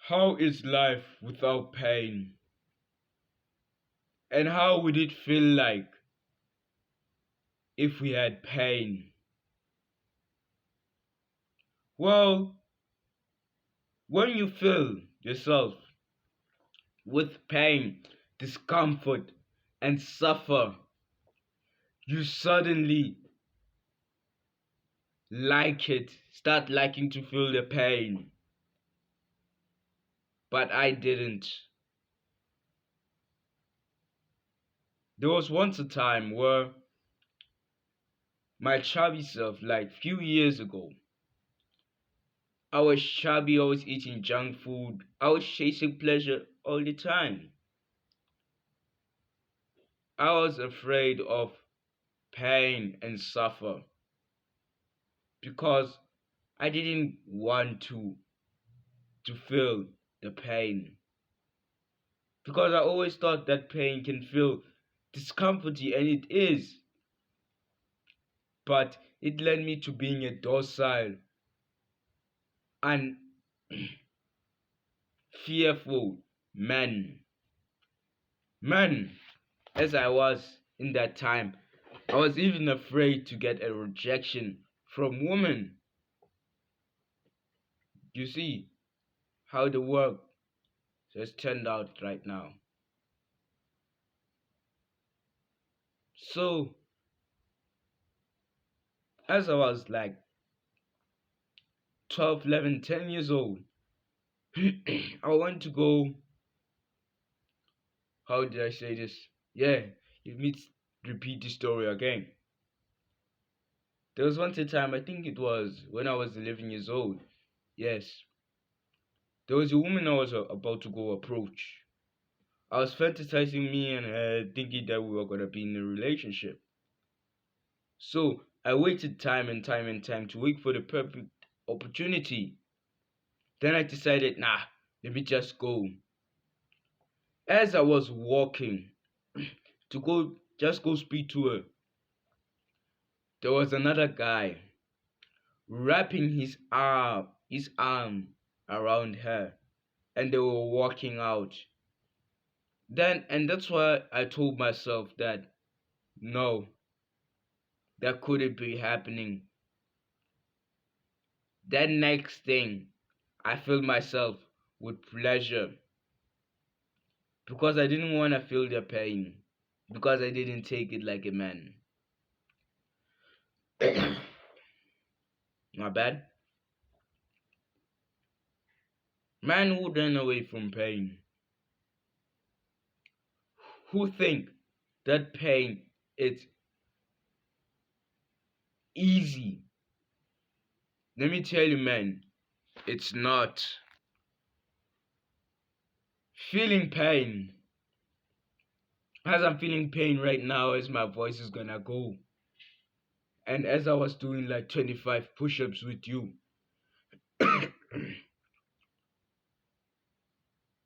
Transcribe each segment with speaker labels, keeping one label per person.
Speaker 1: How is life without pain? And how would it feel like if we had pain? Well, when you feel yourself with pain, discomfort, and suffer, you suddenly start liking to feel the pain. But I didn't. There was once a time where my chubby self, like few years ago, I was chubby, I was eating junk food, I was chasing pleasure all the time. I was afraid of pain and suffer because I didn't want to feel the pain. Because I always thought that pain can feel discomforting, and it is. But it led me to being a docile and fearful man. Man, as I was in that time, I was even afraid to get a rejection from women. You see how the work has turned out right now. So, as I was like 12, 11, 10 years old, I want to go. How did I say this? Yeah, let me repeat the story again. There was once a time, I think it was when I was 11 years old. Yes, there was a woman I was about to go approach. I was fantasizing me and her, thinking that we were gonna be in a relationship. So I waited time and time and time to wait for the perfect opportunity. Then I decided, nah, let me just go. As I was walking to go speak to her, there was another guy wrapping his arm around her, and they were walking out. And that's why I told myself that no, that couldn't be happening. That next thing, I filled myself with pleasure because I didn't want to feel their pain, because I didn't take it like a man. My bad. Man who ran away from pain, who think that pain is easy. Let me tell you, man, it's not. Feeling pain, as I'm feeling pain right now, as my voice is gonna go, and as I was doing like 25 push-ups with you,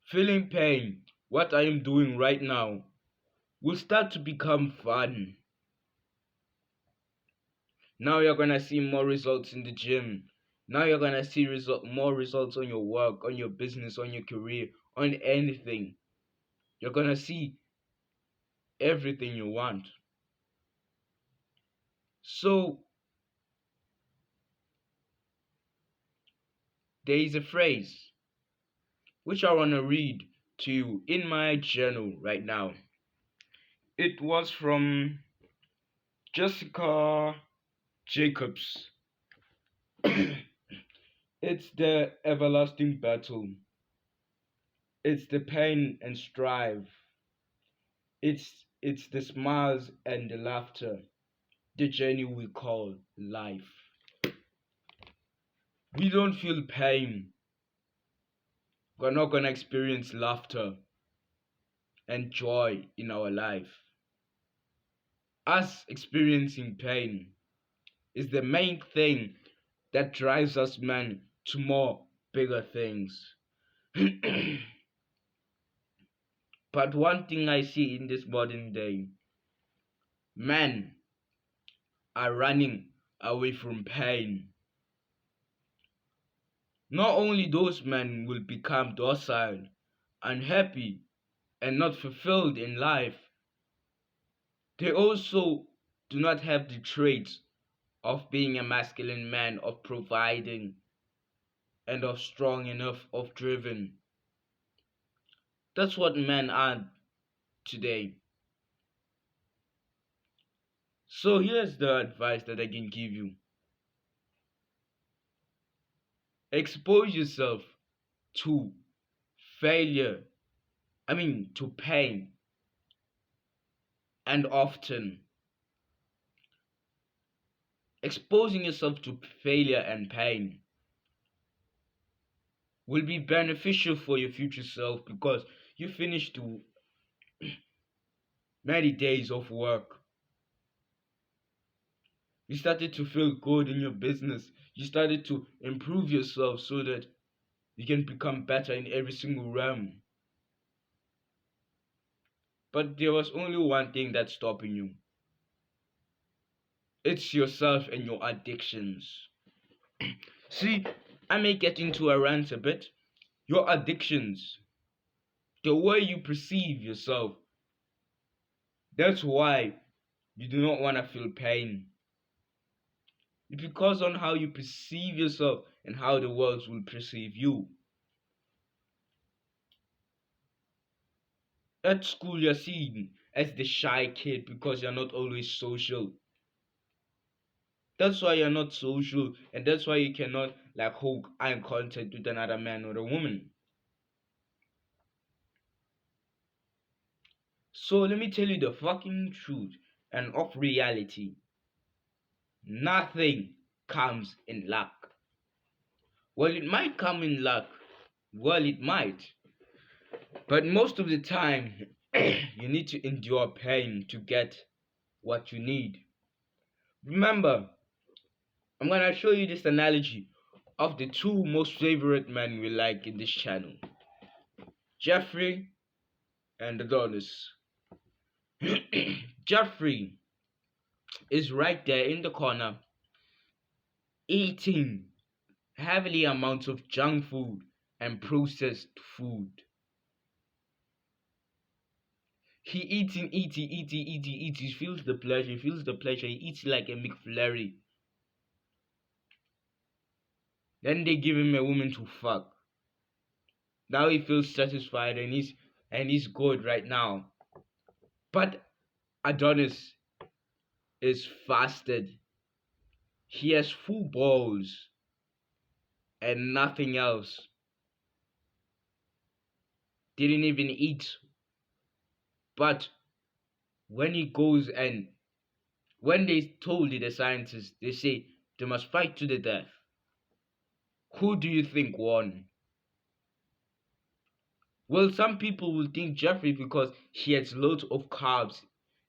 Speaker 1: feeling pain, what I am doing right now will start to become fun. Now you're gonna see more results in the gym. Now you're gonna see more results on your work, on your business, on your career, on anything. You're gonna see everything you want. So there is a phrase which I wanna read to you in my journal right now. It was from Jessica Jacobs. It's the everlasting battle. It's the pain and strive. It's the smiles and the laughter. The journey we call life. We don't feel pain. We're not gonna experience laughter and joy in our life. Us experiencing pain is the main thing that drives us, man, to more bigger things. But one thing I see in this modern day, men are running away from pain. Not only those men will become docile, unhappy, and not fulfilled in life, they also do not have the traits of being a masculine man, of providing, and of strong enough, of driven. That's what men are today. So here's the advice that I can give you: expose yourself to failure, to pain, and often. Exposing yourself to failure and pain will be beneficial for your future self because you finished many days of work. You started to feel good in your business. You started to improve yourself so that you can become better in every single realm. But there was only one thing that's stopping you. It's yourself and your addictions. See, I may get into a rant a bit. Your addictions, the way you perceive yourself, that's why you do not want to feel pain. It's because on how you perceive yourself and how the world will perceive you. At school, you're seen as the shy kid because you're not always social. That's why you're not social, and that's why you cannot hold eye contact with another man or a woman. So let me tell you the fucking truth and of reality. Nothing comes in luck. Well, it might come in luck. Well, it might. But most of the time, you need to endure pain to get what you need. Remember, I'm gonna show you this analogy of the two most favorite men we like in this channel, Jeffrey and Adonis. Jeffrey is right there in the corner eating heavily amounts of junk food and processed food. He eats and eats, he feels the pleasure, he eats like a McFlurry. Then they give him a woman to fuck. Now he feels satisfied and he's good right now. But Adonis is fasted. He has full balls and nothing else. Didn't even eat. But when he goes and when they told the scientists, they say they must fight to the death. Who do you think won? Well, some people will think Jeffrey because he has loads of carbs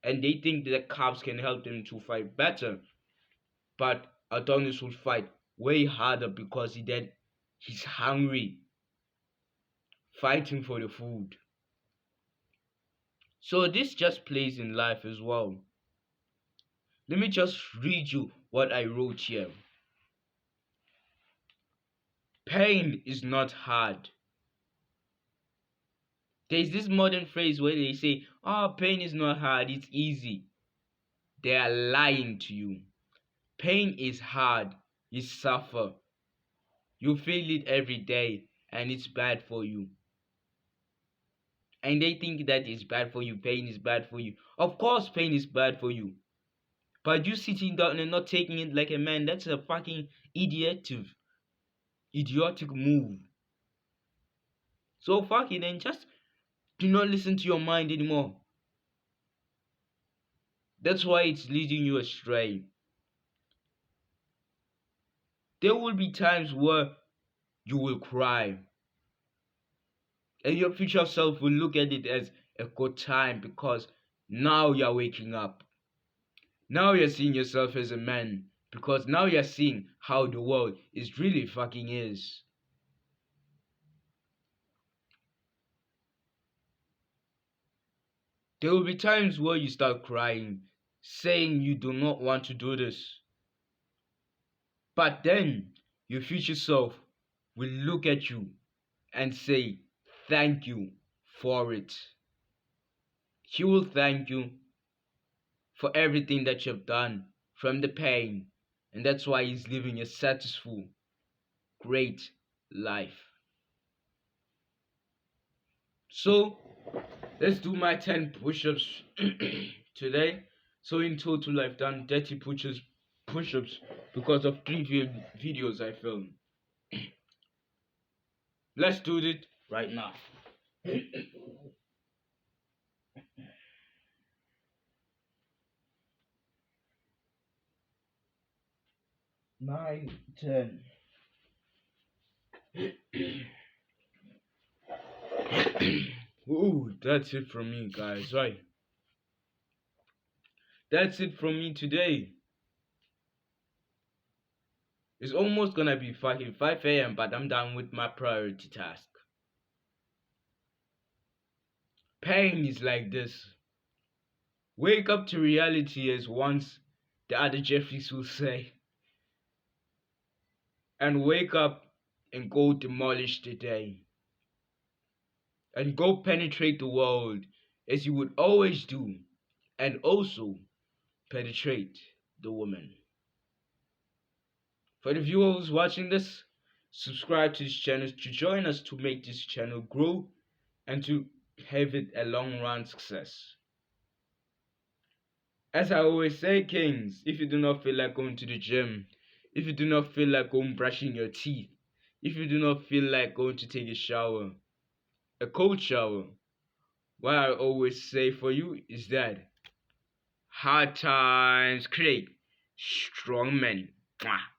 Speaker 1: and they think that carbs can help them to fight better. But Adonis will fight way harder because he's hungry, fighting for the food. So this just plays in life as well. Let me just read you what I wrote here. Pain is not hard. There's this modern phrase where they say, oh, pain is not hard, it's easy. They are lying to you. Pain is hard. You suffer. You feel it every day and it's bad for you. And they think that it's bad for you. Pain is bad for you. Of course pain is bad for you. But you sitting down and not taking it like a man, that's a fucking idiotic move. So fuck it and just do not listen to your mind anymore. That's why it's leading you astray. There will be times where you will cry. And your future self will look at it as a good time because now you're waking up. Now you're seeing yourself as a man because now you're seeing how the world is really fucking is. There will be times where you start crying, saying you do not want to do this. But then your future self will look at you and say thank you for it. He will thank you for everything that you've done from the pain, and that's why he's living a satisful, great life. So let's do my 10 push-ups today. So in total I've done 30 push-ups because of 3 videos I filmed. Let's do it right now. 9, 10. Ooh, that's it from me, guys. Right. That's it from me today. It's almost gonna be fucking 5 a.m., but I'm done with my priority task. Pain is like this. Wake up to reality, as once the other Jeffries will say. And wake up and go demolish the day. And go penetrate the world as you would always do. And also penetrate the woman. For the viewers watching this, subscribe to this channel to join us to make this channel grow and to have it a long run success. As I always say, kings, if you do not feel like going to the gym, if you do not feel like going brushing your teeth, if you do not feel like going to take a shower, a cold shower, what I always say for you is that hard times create strong men. Mwah.